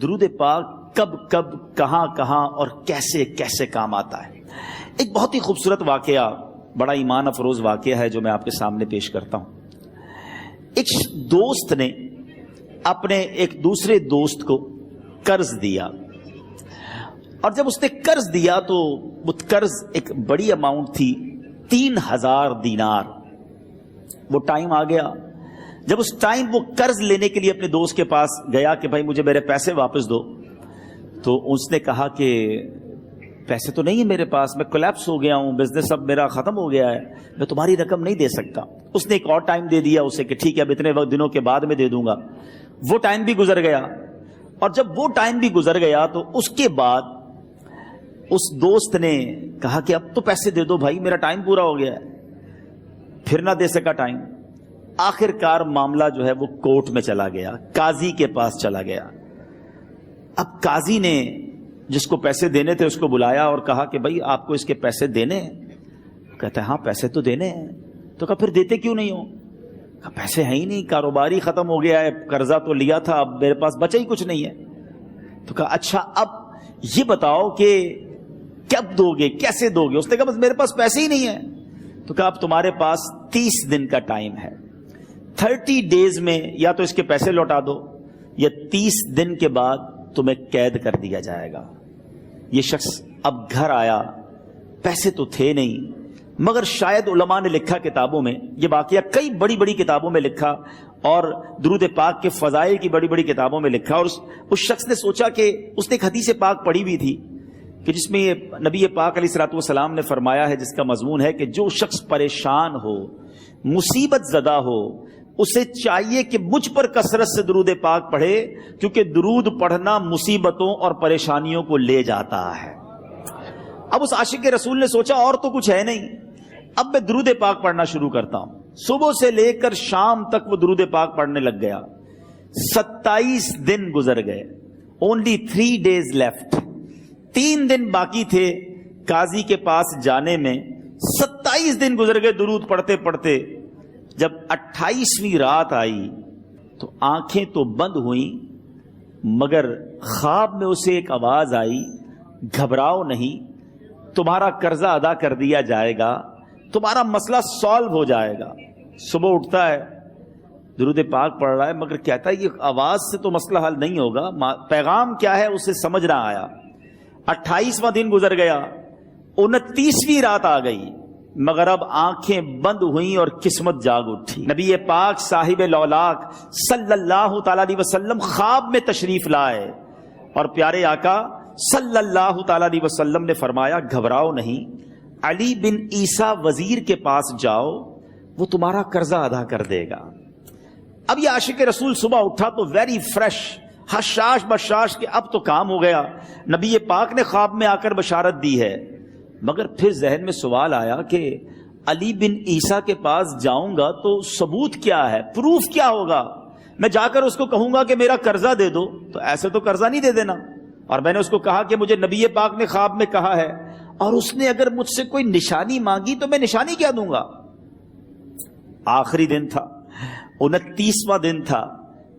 درود پاک کب کب کہاں کہاں اور کیسے کیسے کام آتا ہے. ایک بہت ہی خوبصورت واقعہ، بڑا ایمان افروز واقعہ ہے جو میں آپ کے سامنے پیش کرتا ہوں. ایک دوست نے اپنے ایک دوسرے دوست کو قرض دیا، اور جب اس نے قرض دیا تو وہ قرض ایک بڑی اماؤنٹ تھی، 3000 دینار. وہ ٹائم آ گیا جب اس ٹائم وہ قرض لینے کے لیے اپنے دوست کے پاس گیا کہ بھائی مجھے میرے پیسے واپس دو. تو اس نے کہا کہ پیسے تو نہیں ہے میرے پاس، میں کولیپس ہو گیا ہوں، بزنس اب میرا ختم ہو گیا ہے، میں تمہاری رقم نہیں دے سکتا. اس نے ایک اور ٹائم دے دیا اسے کہ ٹھیک ہے اب اتنے وقت دنوں کے بعد میں دے دوں گا. وہ ٹائم بھی گزر گیا، اور جب وہ ٹائم بھی گزر گیا تو اس کے بعد اس دوست نے کہا کہ اب تو پیسے دے دو بھائی، میرا ٹائم پورا ہو گیا ہے. پھر نہ دے سکا ٹائم. آخر کار معاملہ جو ہے وہ کورٹ میں چلا گیا، قاضی کے پاس چلا گیا. اب قاضی نے جس کو پیسے دینے تھے اس کو بلایا اور کہا کہ بھائی آپ کو اس کے پیسے دینے ہیں؟ کہتا ہے ہاں پیسے تو دینے ہیں. تو کہا پھر دیتے کیوں نہیں ہو؟ کہا پیسے ہیں ہی نہیں، کاروبار ہی ختم ہو گیا ہے، قرضہ تو لیا تھا، اب میرے پاس بچا ہی کچھ نہیں ہے. تو کہا اچھا اب یہ بتاؤ کہ کب دو گے، کیسے دو گے؟ اس نے کہا بس میرے پاس پیسے ہی نہیں ہیں. تو کہا اب تمہارے پاس 30 دن کا ٹائم ہے، 30 ڈیز میں یا تو اس کے پیسے لوٹا دو یا 30 دن کے بعد تمہیں قید کر دیا جائے گا. یہ شخص اب گھر آیا، پیسے تو تھے نہیں، مگر شاید علماء نے لکھا کتابوں میں، یہ واقعہ کئی بڑی بڑی کتابوں میں لکھا اور درود پاک کے فضائل کی بڑی بڑی کتابوں میں لکھا. اور اس شخص نے سوچا کہ اس نے ایک حدیث پاک پڑھی ہوئی تھی کہ جس میں یہ نبی پاک علیہ الصلوۃ والسلام نے فرمایا ہے، جس کا مضمون ہے کہ جو شخص پریشان ہو، مصیبت زدہ ہو، اسے چاہیے کہ مجھ پر کثرت سے درود پاک پڑھے، کیونکہ درود پڑھنا مصیبتوں اور پریشانیوں کو لے جاتا ہے. اب اس عاشق رسول نے سوچا اور تو کچھ ہے نہیں، اب میں درود پاک پڑھنا شروع کرتا ہوں. صبح سے لے کر شام تک وہ درود پاک پڑھنے لگ گیا. 27 دن گزر گئے، only 3 days left. 3 دن باقی تھے قاضی کے پاس جانے میں. 27 دن گزر گئے درود پڑھتے پڑھتے. جب 28ویں رات آئی تو آنکھیں تو بند ہوئیں، مگر خواب میں اسے ایک آواز آئی، گھبراؤ نہیں، تمہارا قرضہ ادا کر دیا جائے گا، تمہارا مسئلہ سالو ہو جائے گا. صبح اٹھتا ہے، درود پاک پڑھ رہا ہے، مگر کہتا ہے یہ آواز سے تو مسئلہ حل نہیں ہوگا، پیغام کیا ہے اسے سمجھ نہ آیا. 28واں دن گزر گیا، 29ویں رات آ گئی، مگر اب آنکھیں بند ہوئیں اور قسمت جاگ اٹھی. نبی پاک صاحب لولاک صلی اللہ تعالی علیہ وسلم خواب میں تشریف لائے اور پیارے آقا صلی اللہ تعالی علیہ وسلم نے فرمایا گھبراؤ نہیں، علی بن عیسیٰ وزیر کے پاس جاؤ، وہ تمہارا قرضہ ادا کر دے گا. اب یہ عاشق رسول صبح اٹھا تو ویری فریش، حشاش بشاش کہ اب تو کام ہو گیا، نبی پاک نے خواب میں آ کر بشارت دی ہے. مگر پھر ذہن میں سوال آیا کہ علی بن عیسیٰ کے پاس جاؤں گا تو ثبوت کیا ہے، پروف کیا ہوگا؟ میں جا کر اس کو کہوں گا کہ میرا قرضہ دے دو، تو ایسے تو قرضہ نہیں دے دینا. اور میں نے اس کو کہا کہ مجھے نبی پاک نے خواب میں کہا ہے، اور اس نے اگر مجھ سے کوئی نشانی مانگی تو میں نشانی کیا دوں گا؟ آخری دن تھا، 29واں دن تھا،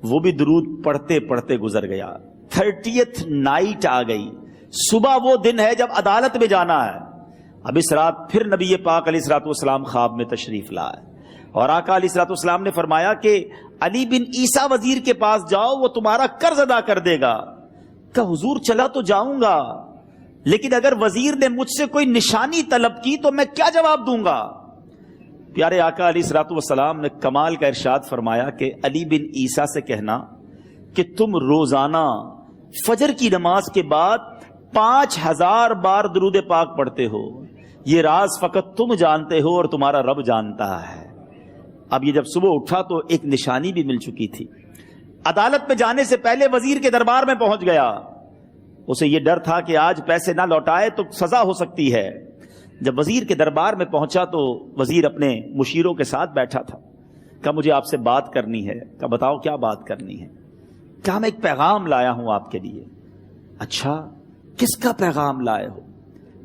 وہ بھی درود پڑھتے پڑھتے گزر گیا. 30th نائٹ آ گئی، صبح وہ دن ہے جب عدالت میں جانا ہے. اب اس رات پھر نبی پاک علیہ الصلوۃ والسلام خواب میں تشریف لائے اور آقا علیہ الصلوۃ والسلام نے فرمایا کہ علی بن عیسیٰ وزیر کے پاس جاؤ، وہ تمہارا قرض ادا کر دے گا. کہ حضور چلا تو جاؤں گا، لیکن اگر وزیر نے مجھ سے کوئی نشانی طلب کی تو میں کیا جواب دوں گا؟ پیارے آقا علیہ الصلوۃ والسلام نے کمال کا ارشاد فرمایا کہ علی بن عیسیٰ سے کہنا کہ تم روزانہ فجر کی نماز کے بعد 5000 بار درود پاک پڑھتے ہو، یہ راز فقط تم جانتے ہو اور تمہارا رب جانتا ہے. اب یہ جب صبح اٹھا تو ایک نشانی بھی مل چکی تھی. عدالت میں جانے سے پہلے وزیر کے دربار میں پہنچ گیا. اسے یہ ڈر تھا کہ آج پیسے نہ لوٹائے تو سزا ہو سکتی ہے. جب وزیر کے دربار میں پہنچا تو وزیر اپنے مشیروں کے ساتھ بیٹھا تھا. کہا مجھے آپ سے بات کرنی ہے. کہا بتاؤ کیا بات کرنی ہے؟ کہا میں ایک پیغام لایا ہوں آپ کے لیے. اچھا کس کا پیغام لائے ہو؟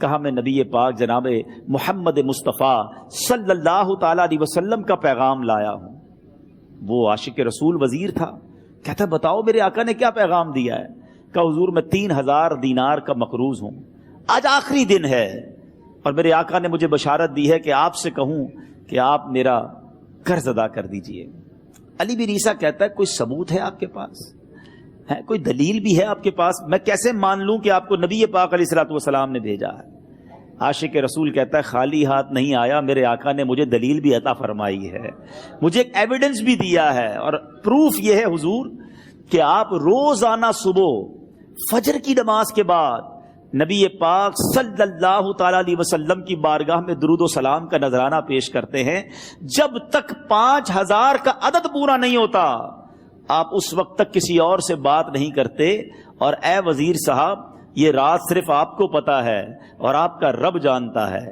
کہا میں نبی پاک جناب محمد مصطفیٰ صلی اللہ تعالی علیہ وسلم کا پیغام لایا ہوں. وہ عاشق رسول وزیر تھا. کہتا بتاؤ میرے آقا نے کیا پیغام دیا ہے؟ کہ حضور میں 3000 دینار کا مقروض ہوں، آج آخری دن ہے اور میرے آقا نے مجھے بشارت دی ہے کہ آپ سے کہوں کہ آپ میرا قرض ادا کر دیجئے۔ علی بن عیسیٰ کہتا ہے کوئی ثبوت ہے آپ کے پاس؟ ہے کوئی دلیل بھی ہے آپ کے پاس؟ میں کیسے مان لوں کہ آپ کو نبی پاک علیہ الصلوۃ والسلام نے بھیجا ہے؟ عاشق رسول کہتا ہے خالی ہاتھ نہیں آیا، میرے آقا نے مجھے دلیل بھی عطا فرمائی ہے، مجھے ایک ایویڈنس بھی دیا ہے، اور پروف یہ ہے حضور کہ آپ روزانہ صبح فجر کی نماز کے بعد نبی پاک صلی اللہ تعالی علیہ وسلم کی بارگاہ میں درود و سلام کا نذرانہ پیش کرتے ہیں۔ جب تک 5000 کا عدد پورا نہیں ہوتا آپ اس وقت تک کسی اور سے بات نہیں کرتے، اور اے وزیر صاحب یہ رات صرف آپ کو پتا ہے اور آپ کا رب جانتا ہے۔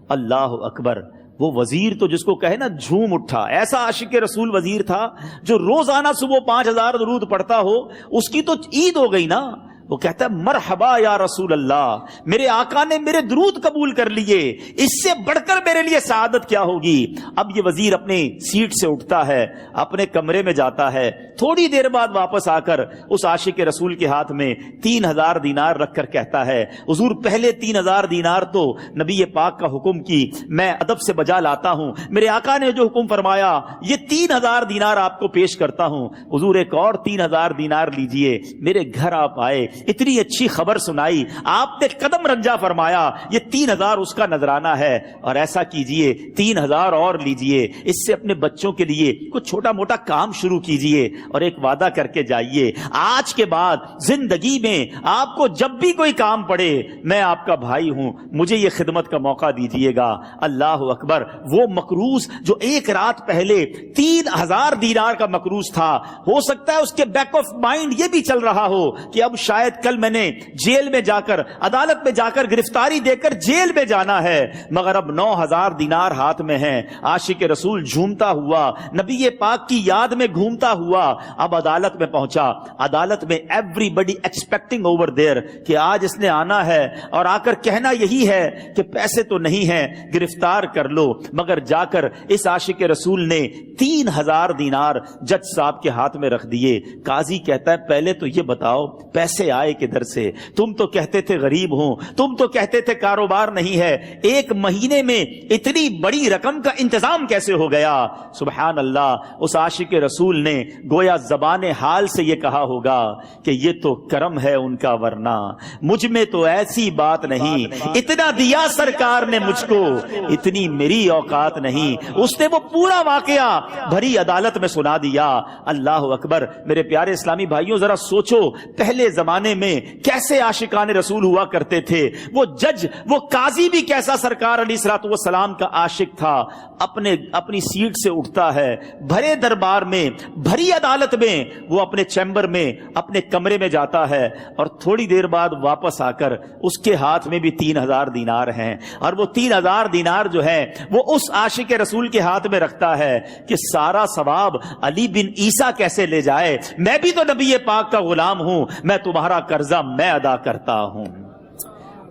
اللہ اکبر، وہ وزیر تو جس کو کہے نا جھوم اٹھا، ایسا عاشق رسول وزیر تھا جو روزانہ صبح 5000 درود پڑھتا ہو، اس کی تو عید ہو گئی نا۔ وہ کہتا ہے مرحبا یا رسول اللہ، میرے آقا نے میرے درود قبول کر لیے، اس سے بڑھ کر میرے لیے سعادت کیا ہوگی۔ اب یہ وزیر اپنے سیٹ سے اٹھتا ہے، اپنے کمرے میں جاتا ہے، تھوڑی دیر بعد واپس آ کر اس عاشق رسول کے ہاتھ میں 3000 دینار رکھ کر کہتا ہے حضور پہلے 3000 دینار تو نبی پاک کا حکم کی میں ادب سے بجا لاتا ہوں، میرے آقا نے جو حکم فرمایا یہ 3000 دینار آپ کو پیش کرتا ہوں، حضور ایک اور 3000 دینار لیجئے۔ میرے گھر آپ آئے، اتنی اچھی خبر سنائی، آپ نے قدم رنجا فرمایا، یہ 3000 اس کا نذرانہ ہے، اور ایسا کیجئے 3000 اور لیجئے، اس سے اپنے بچوں کے لیے کچھ چھوٹا موٹا کام شروع کیجئے اور ایک وعدہ کر کے جائیے، آج کے بعد زندگی میں آپ کو جب بھی کوئی کام پڑے میں آپ کا بھائی ہوں، مجھے یہ خدمت کا موقع دیجئے گا۔ اللہ اکبر، وہ مقروض جو ایک رات پہلے 3000 دینار کا مقروض تھا، ہو سکتا ہے اس کے بیک آف مائنڈ یہ بھی چل رہا ہو کہ اب شاید کل میں نے جیل میں جا کر، عدالت میں جا کر گرفتاری دے کر جیل میں جانا ہے، مگر اب 9000 دینار ہاتھ میں ہیں۔ عاشق رسول جھومتا ہوا نبی پاک کی یاد میں گھومتا ہوا اب عدالت میں پہنچا۔ عدالت میں everybody expecting over there کہ آج اس نے آنا ہے اور آ کر کہنا یہی ہے کہ پیسے تو نہیں ہیں، گرفتار کر لو، مگر جا کر اس عاشق رسول نے 3000 دینار جج صاحب کے ہاتھ میں رکھ دیے۔ قاضی کہتا ہے پہلے تو یہ بتاؤ پیسے آئے کدھر سے؟ تم تو کہتے تھے غریب ہوں، تم تو کہتے تھے کاروبار نہیں ہے، ایک مہینے میں اتنی بڑی رقم کا انتظام کیسے ہو گیا؟ سبحان اللہ، اس عاشق رسول نے گویا زبان حال سے یہ کہا ہوگا کہ یہ تو کرم ہے ان کا، ورنہ مجھ میں تو ایسی بات نہیں، اتنا دیا سرکار نے مجھ کو، اتنی میری اوقات نہیں۔ اس نے وہ پورا واقعہ بھری عدالت میں سنا دیا۔ اللہ اکبر، میرے پیارے اسلامی بھائیوں ذرا سوچو پہلے زمانے میں کیسے عاشقان رسول ہوا کرتے تھے، وہ جج، وہ قاضی بھی کیسا سرکار علیہ الصلوۃ والسلام کا عاشق تھا۔ اپنی سیٹ سے اٹھتا ہے، بھرے دربار میں، بھری عدالت میں، وہ اپنے چیمبر میں، اپنے کمرے میں جاتا ہے، اور تھوڑی دیر بعد واپس آ کر اس کے ہاتھ میں بھی 3000 دینار ہیں، اور وہ 3000 دینار جو ہے وہ اس عاشق رسول کے ہاتھ میں رکھتا ہے کہ سارا ثواب علی بن عیسیٰ کیسے لے جائے، میں بھی تو نبی پاک کا غلام ہوں، میں تمہارا قرضہ میں ادا کرتا ہوں۔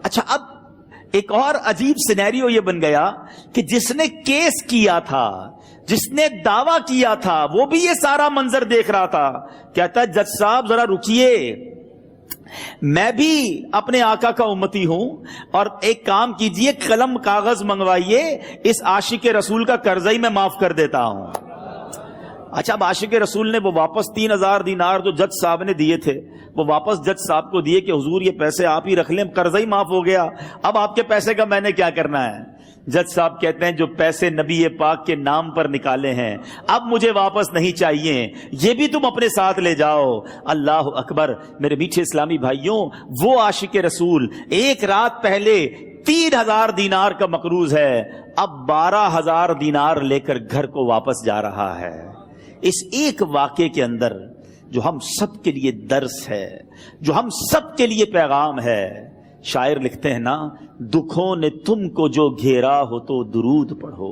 اچھا، اب ایک اور عجیب سینیریو یہ بن گیا کہ جس نے کیس کیا تھا، جس نے دعویٰ کیا تھا، وہ بھی یہ سارا منظر دیکھ رہا تھا۔ کہتا ہے جج صاحب ذرا رکیے، میں بھی اپنے آقا کا امتی ہوں، اور ایک کام کیجئے، قلم کاغذ منگوائیے، اس عاشق رسول کا قرضہ ہی میں معاف کر دیتا ہوں۔ اچھا، اب عاشق رسول نے وہ واپس 3000 دینار جو جج صاحب نے دیے تھے وہ واپس جج صاحب کو دیے کہ حضور یہ پیسے آپ ہی رکھ لیں، قرضہ ہی معاف ہو گیا، اب آپ کے پیسے کا میں نے کیا کرنا ہے؟ جج صاحب کہتے ہیں جو پیسے نبی پاک کے نام پر نکالے ہیں اب مجھے واپس نہیں چاہیے، یہ بھی تم اپنے ساتھ لے جاؤ۔ اللہ اکبر، میرے میٹھے اسلامی بھائیوں، وہ عاشق رسول ایک رات پہلے 3000 دینار کا مقروض ہے، اب 12000 دینار لے کر گھر کو واپس جا رہا ہے۔ اس ایک واقعے کے اندر جو ہم سب کے لیے درس ہے، جو ہم سب کے لیے پیغام ہے، شاعر لکھتے ہیں نا، دکھوں نے تم کو جو گھیرا ہو تو درود پڑھو،